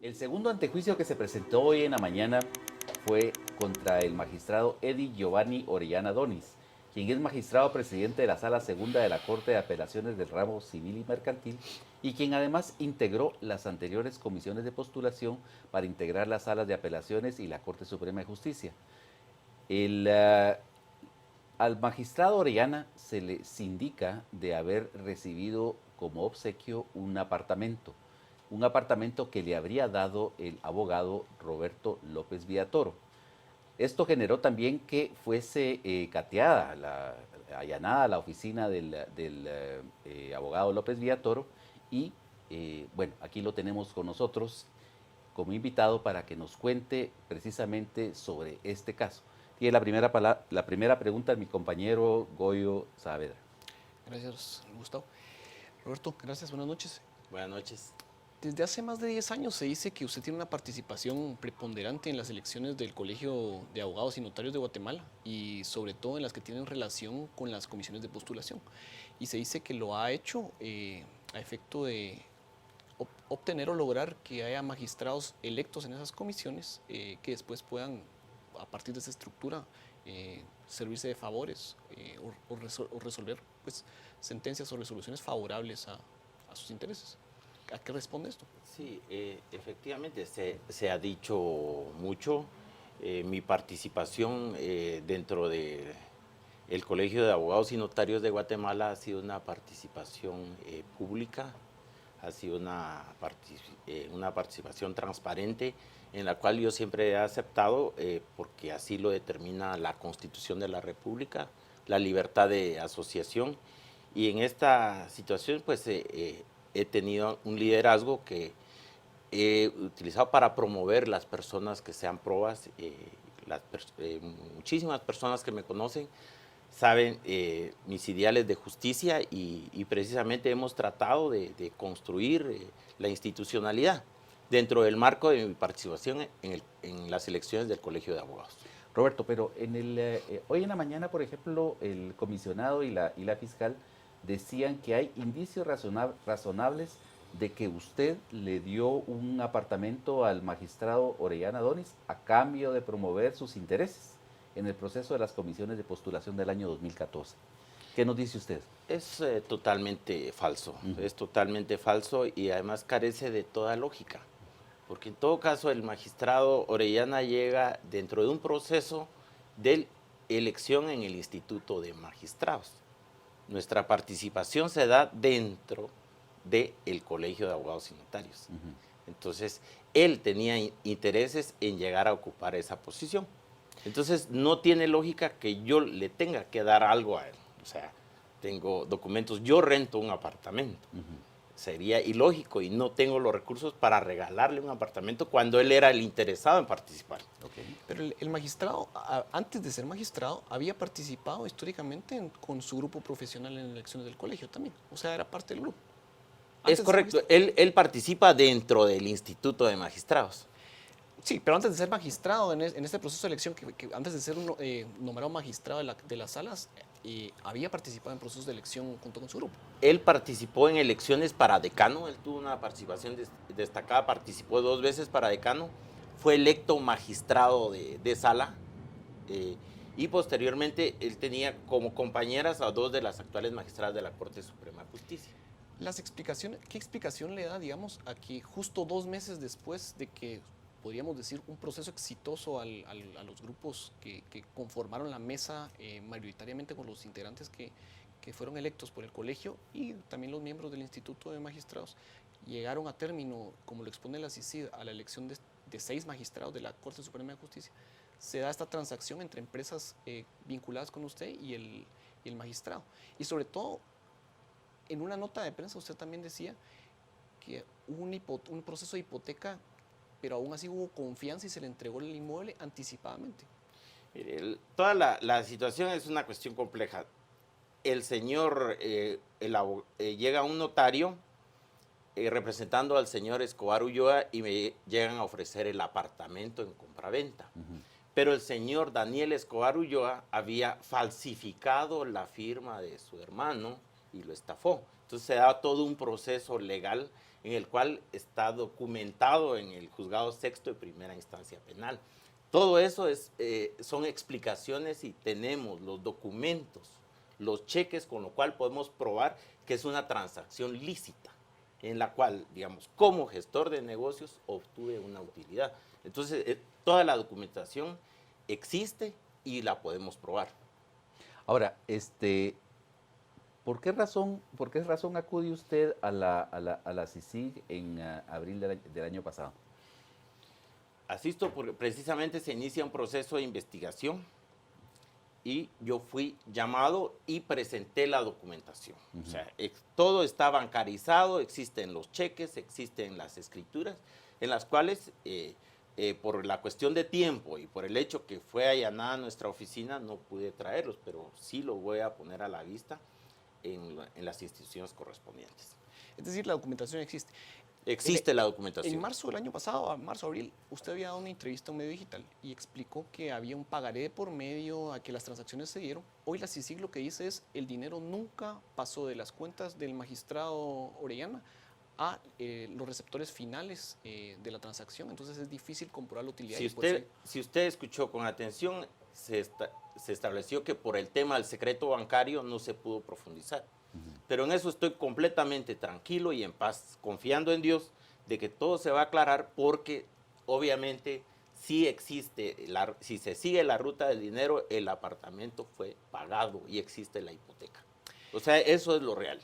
El segundo antejuicio que se presentó hoy en la mañana fue contra el magistrado Eddie Giovanni Orellana Donis, quien es magistrado presidente de la Sala Segunda de la Corte de Apelaciones del ramo civil y mercantil y quien además integró las anteriores comisiones de postulación para integrar las salas de apelaciones y la Corte Suprema de Justicia. El, Al magistrado Orellana se le indica de haber recibido como obsequio un apartamento que le habría dado el abogado Roberto López Villatoro. Esto generó también que fuese cateada, allanada la oficina del abogado López Villatoro y bueno, aquí lo tenemos con nosotros como invitado para que nos cuente precisamente sobre este caso. Tiene la primera pregunta mi compañero Goyo Saavedra. Gracias, Gustavo. Roberto, gracias, buenas noches. Buenas noches. Desde hace más de 10 años se dice que usted tiene una participación preponderante en las elecciones del Colegio de Abogados y Notarios de Guatemala y sobre todo en las que tienen relación con las comisiones de postulación. Y se dice que lo ha hecho a efecto de obtener o lograr que haya magistrados electos en esas comisiones que después puedan, a partir de esa estructura, servirse de favores o resolver pues, sentencias o resoluciones favorables a sus intereses. ¿A qué responde esto? Sí, efectivamente se ha dicho mucho. Mi participación dentro de el Colegio de Abogados y Notarios de Guatemala ha sido una participación pública, ha sido una participación transparente en la cual yo siempre he aceptado, porque así lo determina la Constitución de la República, la libertad de asociación. Y en esta situación pues he tenido un liderazgo que he utilizado para promover las personas que sean probas. Muchísimas personas que me conocen saben mis ideales de justicia y precisamente hemos tratado de construir la institucionalidad dentro del marco de mi participación en las elecciones del Colegio de Abogados. Roberto, pero hoy en la mañana, por ejemplo, el comisionado y la fiscal decían que hay indicios razonables de que usted le dio un apartamento al magistrado Orellana Donis a cambio de promover sus intereses en el proceso de las comisiones de postulación del año 2014. ¿Qué nos dice usted? Es totalmente falso, es totalmente falso y además carece de toda lógica, porque en todo caso el magistrado Orellana llega dentro de un proceso de elección en el Instituto de Magistrados. Nuestra participación se da dentro del Colegio de Abogados y Notarios. Entonces, él tenía intereses en llegar a ocupar esa posición. Entonces, no tiene lógica que yo le tenga que dar algo a él. O sea, tengo documentos, yo rento un apartamento. Sería ilógico y no tengo los recursos para regalarle un apartamento cuando él era el interesado en participar. Okay. Pero el magistrado, antes de ser magistrado, había participado históricamente con su grupo profesional en elecciones del colegio también. O sea, era parte del grupo. Es correcto, él participa dentro del Instituto de Magistrados. Sí, pero antes de ser magistrado en este proceso de elección, que antes de ser nombrado magistrado de las salas, había participado en procesos de elección junto con su grupo. Él participó en elecciones para decano, él tuvo una participación destacada, participó 2 veces para decano, fue electo magistrado de sala y posteriormente él tenía como compañeras a 2 de las actuales magistradas de la Corte Suprema de Justicia. ¿Qué explicación le da, digamos, a que justo 2 meses después de que podríamos decir, un proceso exitoso a los grupos que conformaron la mesa, mayoritariamente con los integrantes que fueron electos por el colegio y también los miembros del Instituto de Magistrados, llegaron a término, como lo expone la CICID, a la elección de 6 magistrados de la Corte Suprema de Justicia? Se da esta transacción entre empresas vinculadas con usted y el magistrado. Y sobre todo, en una nota de prensa usted también decía que hubo un proceso de hipoteca, pero aún así hubo confianza y se le entregó el inmueble anticipadamente. Mire, toda la situación es una cuestión compleja. El señor llega a un notario representando al señor Escobar Ulloa y me llegan a ofrecer el apartamento en compraventa. Pero el señor Daniel Escobar Ulloa había falsificado la firma de su hermano y lo estafó. Entonces se da todo un proceso legal en el cual está documentado en el juzgado sexto de primera instancia penal. Todo eso son explicaciones y tenemos los documentos, los cheques con lo cual podemos probar que es una transacción lícita, en la cual, digamos, como gestor de negocios obtuve una utilidad. Entonces, toda la documentación existe y la podemos probar. Ahora, ¿por qué razón acude usted a la CICIG en abril del año pasado? Asisto porque precisamente se inicia un proceso de investigación y yo fui llamado y presenté la documentación. O sea, todo está bancarizado, existen los cheques, existen las escrituras, en las cuales por la cuestión de tiempo y por el hecho que fue allanada nuestra oficina no pude traerlos, pero sí lo voy a poner a la vista en las instituciones correspondientes. Es decir, la documentación existe. Existe la documentación. En marzo del año pasado, marzo-abril, usted había dado una entrevista a un medio digital y explicó que había un pagaré por medio a que las transacciones se dieron. Hoy la CICIG lo que dice es el dinero nunca pasó de las cuentas del magistrado Orellana a los receptores finales de la transacción. Entonces es difícil comprobar la utilidad. Si usted escuchó con atención, se estableció que por el tema del secreto bancario no se pudo profundizar. Pero en eso estoy completamente tranquilo y en paz, confiando en Dios de que todo se va a aclarar porque obviamente sí existe, si se sigue la ruta del dinero, el apartamento fue pagado y existe la hipoteca. O sea, eso es lo real.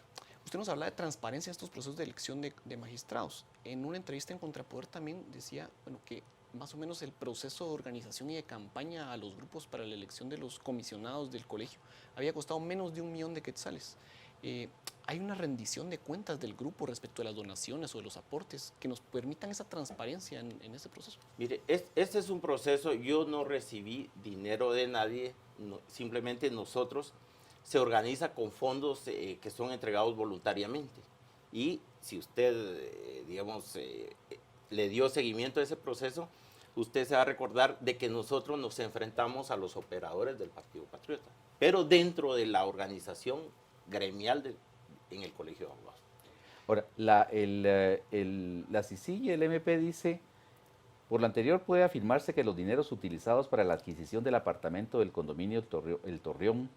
Usted nos habla de transparencia en estos procesos de elección de magistrados. En una entrevista en Contrapoder también decía que más o menos el proceso de organización y de campaña a los grupos para la elección de los comisionados del colegio había costado menos de 1 millón de quetzales. ¿Hay una rendición de cuentas del grupo respecto de las donaciones o de los aportes que nos permitan esa transparencia en ese proceso? Mire, este es un proceso, yo no recibí dinero de nadie, simplemente nosotros se organiza con fondos que son entregados voluntariamente. Y si usted, digamos, le dio seguimiento a ese proceso, usted se va a recordar de que nosotros nos enfrentamos a los operadores del Partido Patriota, pero dentro de la organización gremial en el Colegio de Abogados. Ahora, la CICIG y el MP dice, por lo anterior puede afirmarse que los dineros utilizados para la adquisición del apartamento del condominio El Torreón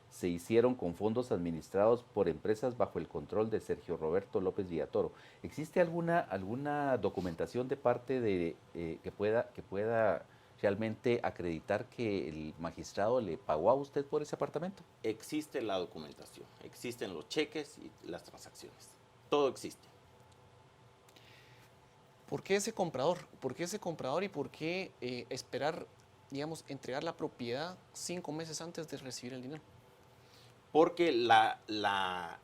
se hicieron con fondos administrados por empresas bajo el control de Sergio Roberto López Villatoro. ¿Existe alguna documentación de parte de que pueda realmente acreditar que el magistrado le pagó a usted por ese apartamento? Existe la documentación, existen los cheques y las transacciones. Todo existe. ¿Por qué ese comprador? ¿Por qué ese comprador y por qué esperar, digamos, entregar la propiedad 5 meses antes de recibir el dinero? Porque la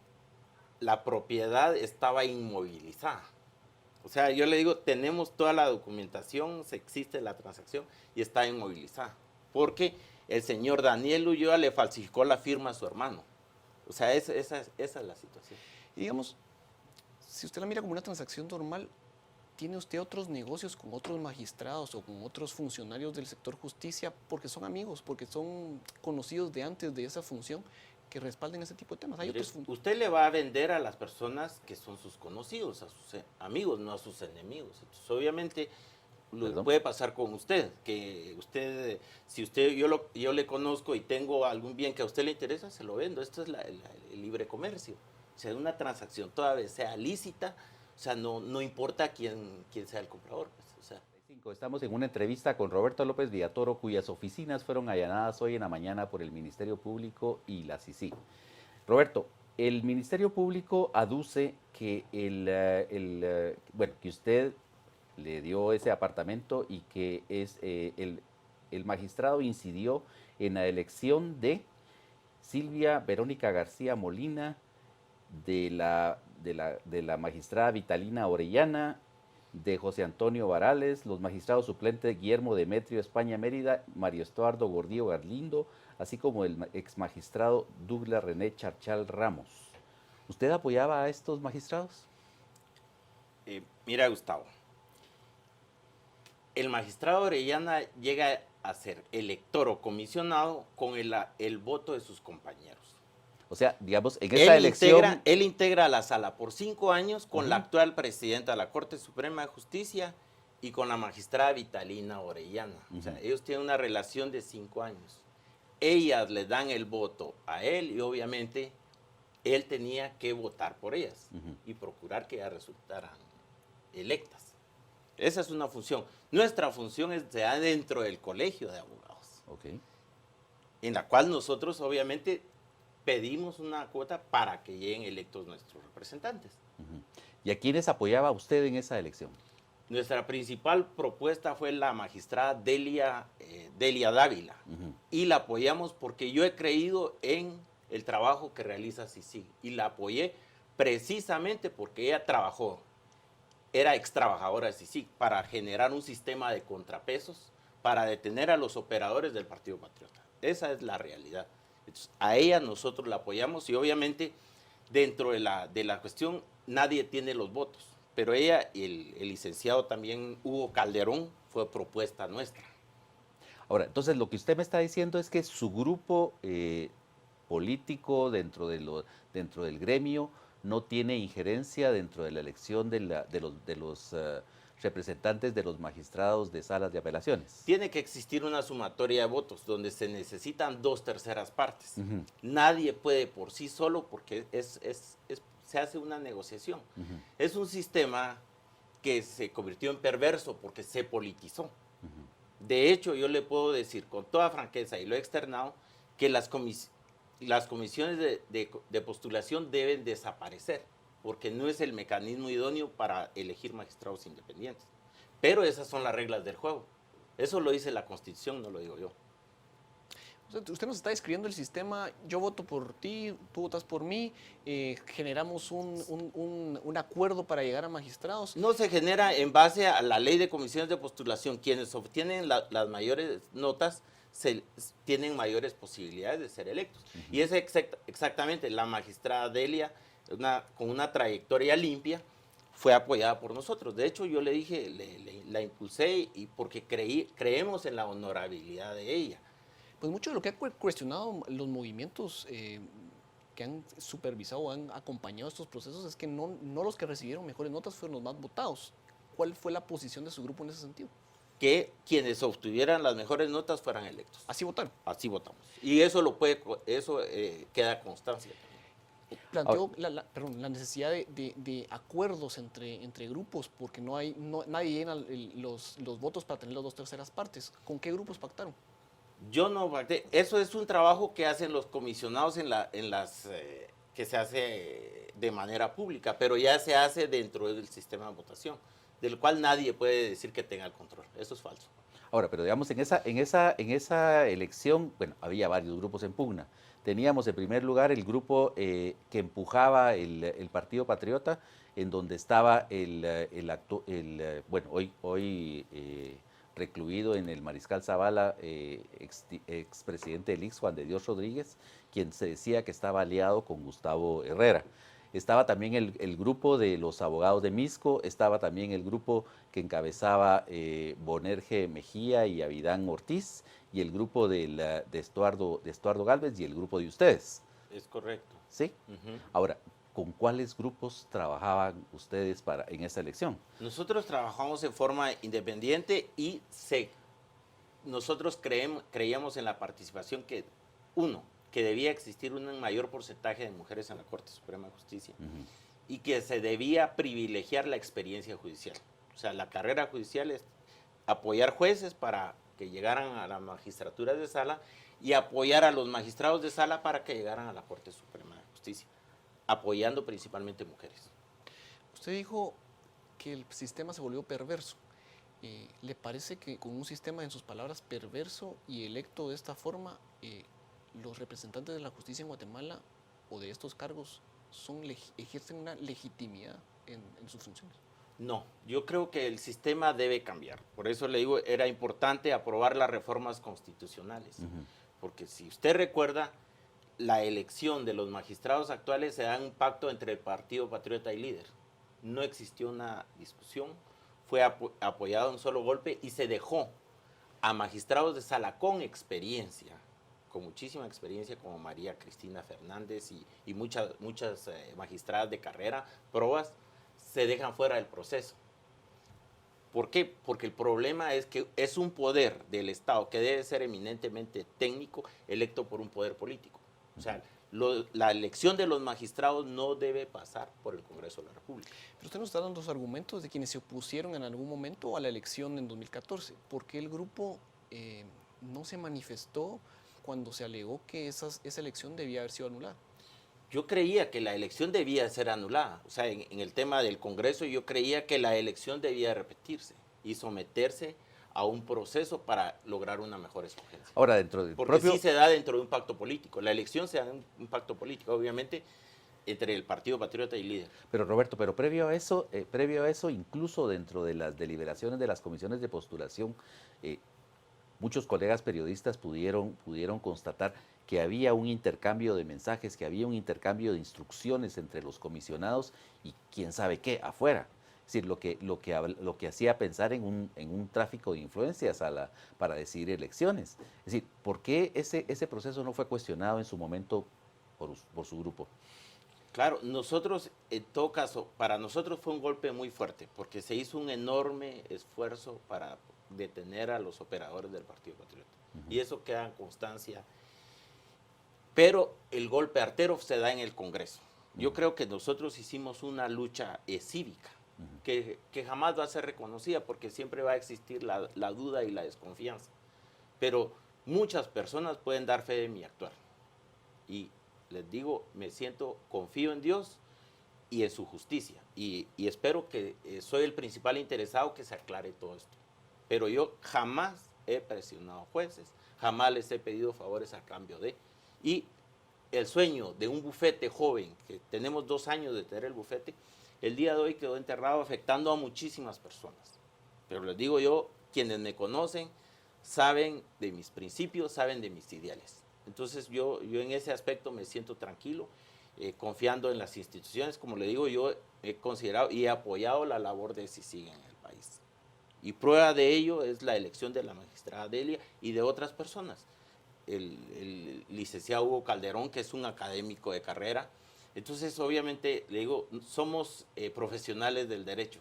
propiedad estaba inmovilizada. O sea, yo le digo, tenemos toda la documentación, existe la transacción y está inmovilizada. Porque el señor Daniel Ulloa le falsificó la firma a su hermano. O sea, esa es la situación. Y digamos, si usted la mira como una transacción normal, ¿tiene usted otros negocios con otros magistrados o con otros funcionarios del sector justicia porque son amigos, porque son conocidos de antes de esa función que respalden ese tipo de temas? Mire, usted le va a vender a las personas que son sus conocidos, a sus amigos, no a sus enemigos. Entonces, obviamente, lo puede pasar con usted, que usted, si yo le conozco y tengo algún bien que a usted le interesa, se lo vendo. Esto es el libre comercio. O sea, una transacción toda vez sea lícita, o sea, no importa quién sea el comprador. Pues, o sea. Estamos en una entrevista con Roberto López Villatoro, cuyas oficinas fueron allanadas hoy en la mañana por el Ministerio Público y la CICIG. Roberto, el Ministerio Público aduce que que usted le dio ese apartamento y que el magistrado incidió en la elección de Silvia Verónica García Molina, de la magistrada Vitalina Orellana, de José Antonio Varales, los magistrados suplentes Guillermo Demetrio España Mérida, Mario Estuardo Gordillo Garlindo, así como el ex magistrado Douglas René Charchal Ramos. ¿Usted apoyaba a estos magistrados? Mira, Gustavo, el magistrado Orellana llega a ser elector o comisionado con el voto de sus compañeros. O sea, digamos, en esa elección... Él integra a la sala por 5 años con la actual presidenta de la Corte Suprema de Justicia y con la magistrada Vitalina Orellana. O sea, ellos tienen una relación de 5 años. Ellas le dan el voto a él y obviamente él tenía que votar por ellas y procurar que ellas resultaran electas. Esa es una función. Nuestra función es dentro del colegio de abogados, en la cual nosotros obviamente pedimos una cuota para que lleguen electos nuestros representantes. ¿Y a quiénes apoyaba usted en esa elección? Nuestra principal propuesta fue la magistrada Delia Dávila, y la apoyamos porque yo he creído en el trabajo que realiza CICIG, y la apoyé precisamente porque ella trabajó, era ex trabajadora de CICIG, para generar un sistema de contrapesos, para detener a los operadores del Partido Patriota. Esa es la realidad. Entonces, a ella nosotros la apoyamos y obviamente dentro de la cuestión nadie tiene los votos, pero ella y el licenciado también Hugo Calderón fue propuesta nuestra. Ahora, entonces lo que usted me está diciendo es que su grupo político dentro del gremio no tiene injerencia dentro de la elección de los representantes de los magistrados de salas de apelaciones. Tiene que existir una sumatoria de votos donde se necesitan 2/3 partes. Nadie puede por sí solo porque se hace una negociación. Es un sistema que se convirtió en perverso porque se politizó. De hecho, yo le puedo decir con toda franqueza, y lo he externado, que las comisiones de postulación deben desaparecer, porque no es el mecanismo idóneo para elegir magistrados independientes. Pero esas son las reglas del juego. Eso lo dice la Constitución, no lo digo yo. Usted nos está describiendo el sistema, yo voto por ti, tú votas por mí, generamos un acuerdo para llegar a magistrados. No se genera en base a la ley de comisiones de postulación. Quienes obtienen las mayores notas tienen mayores posibilidades de ser electos. Y es exactamente la magistrada Delia, con una trayectoria limpia, fue apoyada por nosotros. De hecho, yo le dije, la impulsé y porque creemos en la honorabilidad de ella. Pues mucho de lo que ha cuestionado los movimientos que han supervisado o han acompañado estos procesos es que no los que recibieron mejores notas fueron los más votados. ¿Cuál fue la posición de su grupo en ese sentido? Que quienes obtuvieran las mejores notas fueran electos. ¿Así votaron? Así votamos. Y eso queda constancia. Planteó la necesidad de acuerdos entre grupos, porque nadie llena los votos para tener las 2/3 partes. ¿Con qué grupos pactaron? Yo no pacté. Eso es un trabajo que hacen los comisionados que se hace de manera pública, pero ya se hace dentro del sistema de votación, del cual nadie puede decir que tenga el control. Eso es falso. Ahora, pero digamos, en esa elección, bueno, había varios grupos en pugna. Teníamos en primer lugar el grupo que empujaba el Partido Patriota, en donde estaba hoy recluido en el Mariscal Zavala, expresidente del IX, Juan de Dios Rodríguez, quien se decía que estaba aliado con Gustavo Herrera. Estaba también el grupo de los abogados de Misco, estaba también el grupo que encabezaba Bonerge Mejía y Abidán Ortiz, y el grupo de Estuardo Gálvez y el grupo de ustedes. Es correcto. ¿Sí? Ahora, ¿con cuáles grupos trabajaban ustedes en esta elección? Nosotros trabajamos en forma independiente y nosotros creíamos en la participación que debía existir un mayor porcentaje de mujeres en la Corte Suprema de Justicia y que se debía privilegiar la experiencia judicial. O sea, la carrera judicial es apoyar jueces para que llegaran a la magistratura de sala y apoyar a los magistrados de sala para que llegaran a la Corte Suprema de Justicia, apoyando principalmente mujeres. Usted dijo que el sistema se volvió perverso. ¿Le parece que con un sistema, en sus palabras, perverso y electo de esta forma, los representantes de la justicia en Guatemala o de estos cargos ejercen una legitimidad en sus funciones? No, yo creo que el sistema debe cambiar. Por eso le digo, era importante aprobar las reformas constitucionales. Porque si usted recuerda, la elección de los magistrados actuales se da en un pacto entre el Partido Patriota y Líder. No existió una discusión, fue apoyado en un solo golpe y se dejó a magistrados de sala con experiencia, con muchísima experiencia como María Cristina Fernández y muchas magistradas de carrera, probas, se dejan fuera del proceso. ¿Por qué? Porque el problema es que es un poder del Estado que debe ser eminentemente técnico, electo por un poder político. O sea, la elección de los magistrados no debe pasar por el Congreso de la República. Pero usted nos está dando los argumentos de quienes se opusieron en algún momento a la elección en 2014. ¿Por qué el grupo no se manifestó cuando se alegó que esa elección debía haber sido anulada? Yo creía que la elección debía ser anulada. O sea, en el tema del Congreso yo creía que la elección debía repetirse y someterse a un proceso para lograr una mejor escogencia. Ahora, dentro del Porque propio... sí se da dentro de un pacto político. La elección se da en un pacto político, obviamente, entre el Partido Patriota y Líder. Pero Roberto, pero previo a eso, incluso dentro de las deliberaciones de las comisiones de postulación, muchos colegas periodistas pudieron constatar que había un intercambio de mensajes, que había un intercambio de instrucciones entre los comisionados y quién sabe qué afuera. Es decir, lo que hacía pensar en un tráfico de influencias para decidir elecciones. Es decir, ¿por qué ese proceso no fue cuestionado en su momento por su grupo? Claro, nosotros, en todo caso, para nosotros fue un golpe muy fuerte, porque se hizo un enorme esfuerzo para detener a los operadores del Partido Patriota. Y eso queda en constancia. Pero el golpe artero se da en el Congreso. Yo creo que nosotros hicimos una lucha cívica, que jamás va a ser reconocida, porque siempre va a existir la duda y la desconfianza. Pero muchas personas pueden dar fe de mi actuar. Y les digo, confío en Dios y en su justicia. Y espero que soy el principal interesado que se aclare todo esto. Pero yo jamás he presionado a jueces, jamás les he pedido favores a cambio de. Y el sueño de un bufete joven, que tenemos 2 años de tener el bufete, el día de hoy quedó enterrado, afectando a muchísimas personas. Pero les digo yo, quienes me conocen saben de mis principios, saben de mis ideales. Entonces yo en ese aspecto me siento tranquilo, confiando en las instituciones. Como le digo, yo he considerado y he apoyado la labor de CICIG en el país. Y prueba de ello es la elección de la magistrada Delia y de otras personas. El licenciado Hugo Calderón, que es un académico de carrera. Entonces, obviamente, le digo, somos profesionales del derecho.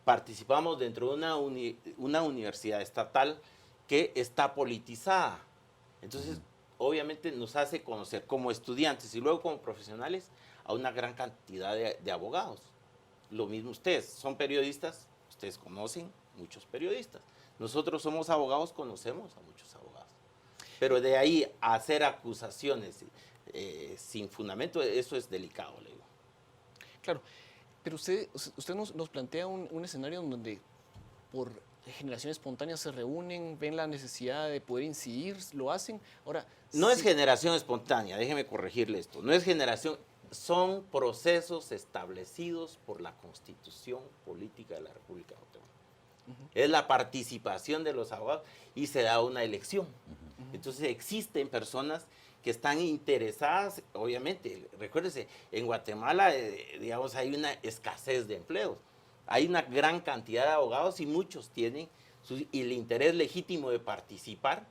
Participamos dentro de una universidad estatal que está politizada. Entonces, obviamente nos hace conocer como estudiantes y luego como profesionales a una gran cantidad de abogados. Lo mismo ustedes, son periodistas, ustedes conocen muchos periodistas. Nosotros somos abogados, conocemos a muchos abogados. Pero de ahí a hacer acusaciones sin fundamento, eso es delicado, le digo. Claro, pero usted nos plantea un escenario donde por generación espontánea se reúnen, ven la necesidad de poder incidir, lo hacen. Ahora, no es generación espontánea, déjeme corregirle esto, no es generación, son procesos establecidos por la Constitución Política de la República de Guatemala. Es la participación de los abogados y se da una elección. Entonces existen personas que están interesadas, obviamente, recuérdese, en Guatemala, digamos, hay una escasez de empleos. Hay una gran cantidad de abogados y muchos tienen el interés legítimo de participar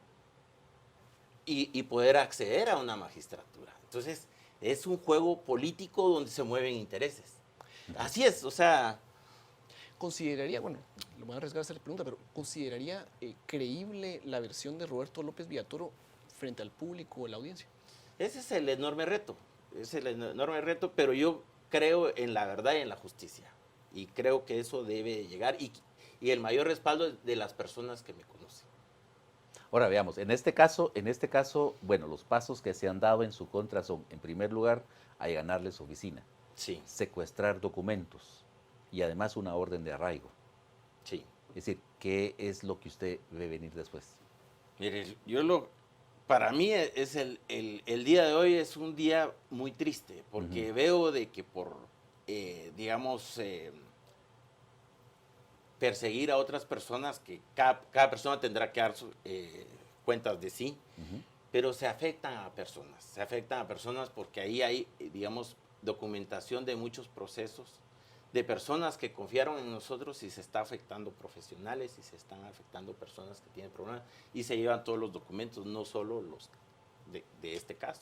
y poder acceder a una magistratura. Entonces, es un juego político donde se mueven intereses. Así es, o sea... ¿Consideraría, bueno, lo voy a arriesgar a hacer la pregunta, pero ¿consideraría creíble la versión de Roberto López Villatoro frente al público o la audiencia? Ese es el enorme reto, pero yo creo en la verdad y en la justicia. Y creo que eso debe llegar y el mayor respaldo es de las personas que me conocen. Ahora veamos, en este caso, bueno, los pasos que se han dado en su contra son, en primer lugar, allanarle su oficina, sí, secuestrar documentos y además una orden de arraigo. Sí. Es decir, ¿qué es lo que usted ve venir después? Mire, para mí es el día de hoy es un día muy triste, porque veo de que por, digamos, perseguir a otras personas, que cada persona tendrá que dar cuentas de sí, pero se afectan a personas porque ahí hay, digamos, documentación de muchos procesos, de personas que confiaron en nosotros y se está afectando profesionales y se están afectando personas que tienen problemas y se llevan todos los documentos, no solo los de este caso.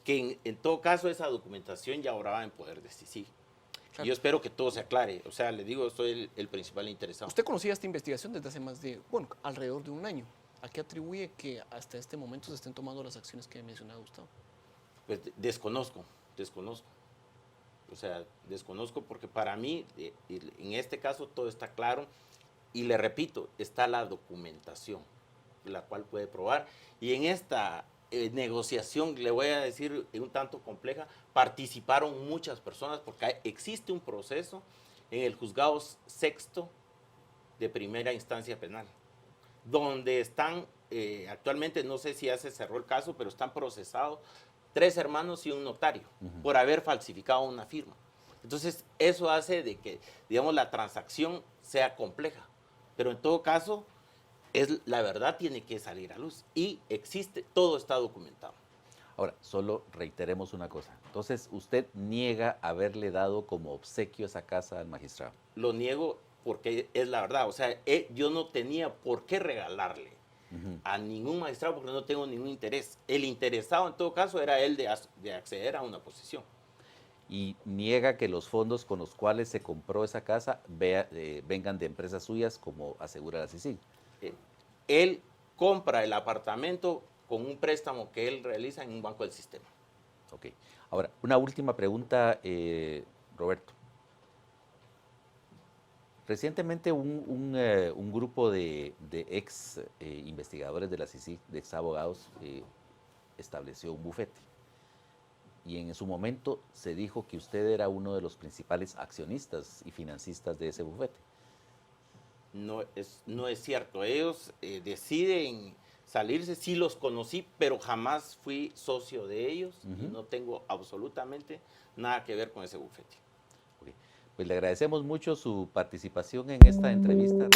Que en todo caso esa documentación ya ahora va en poder de CICIG. Claro. Yo espero que todo se aclare. O sea, le digo, soy el principal interesado. Usted conocía esta investigación desde hace más de, bueno, alrededor de un año. ¿A qué atribuye que hasta este momento se estén tomando las acciones que ha mencionado Gustavo? Pues desconozco. O sea, desconozco porque para mí, en este caso, todo está claro. Y le repito, está la documentación, la cual puede probar. Y en esta negociación, le voy a decir un tanto compleja, participaron muchas personas porque existe un proceso en el juzgado sexto de primera instancia penal, donde están actualmente, no sé si ya se cerró el caso, pero están procesados 3 hermanos y un notario por haber falsificado una firma. Entonces, eso hace de que, digamos, la transacción sea compleja. Pero en todo caso, la verdad tiene que salir a luz. Y existe, todo está documentado. Ahora, solo reiteremos una cosa. Entonces, usted niega haberle dado como obsequio esa casa al magistrado. Lo niego porque es la verdad. O sea, yo no tenía por qué regalarle a ningún magistrado porque no tengo ningún interés. El interesado, en todo caso, era él de acceder a una posición. Y niega que los fondos con los cuales se compró esa casa vengan de empresas suyas, como asegura la CICIG. Él compra el apartamento con un préstamo que él realiza en un banco del sistema. Ok. Ahora, una última pregunta, Roberto. Recientemente un grupo de ex investigadores de la CICIG, de ex abogados, estableció un bufete. Y en su momento se dijo que usted era uno de los principales accionistas y financistas de ese bufete. No es cierto. Ellos deciden salirse, sí los conocí, pero jamás fui socio de ellos y no tengo absolutamente nada que ver con ese bufete. Okay. Pues le agradecemos mucho su participación en esta entrevista.